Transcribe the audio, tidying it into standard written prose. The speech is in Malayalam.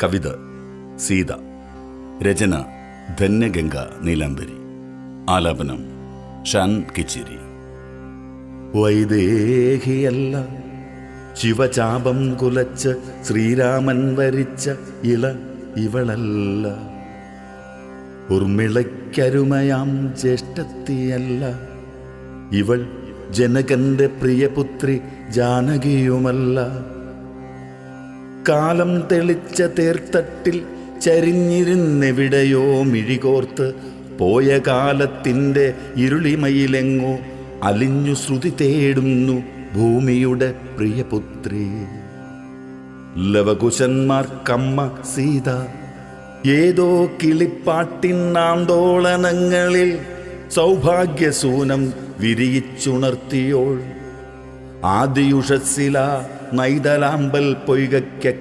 കവിത സീത. രചന ധന്യഗംഗ നീലാംബരി. ആലാപനം ഷാൻ കിച്ചിരി. വൈദേഹിയല്ല ശിവചാപം കുലച്ച് ശ്രീരാമൻ വരിച്ച ഇവളല്ല. ഉർമിളയ്ക്കരുമയാം ജ്യേഷ്ഠത്തിയല്ല ഇവൾ. ജനകന്റെ പ്രിയപുത്രി ജാനകിയുമല്ല. കാലം തെളിച്ച തേർത്തട്ടിൽ ചരിഞ്ഞിരുന്നെവിടെയോ മിഴികോർത്ത് പോയ കാലത്തിൻ്റെ ഇരുളിമയിലെങ്ങോ അലിഞ്ഞു ശ്രുതി തേടുന്നു ഭൂമിയുടെ പ്രിയപുത്രി. ലവകുശന്മാർക്കമ്മ സീത ഏതോ കിളിപ്പാട്ടിനാന്തോളനങ്ങളിൽ സൗഭാഗ്യസൂനം വിരിയിച്ചുണർത്തിയോൾ. ആദിയുഷസ്സില നൈതലാമ്പൽ പൊയ്കയ്ക്ക്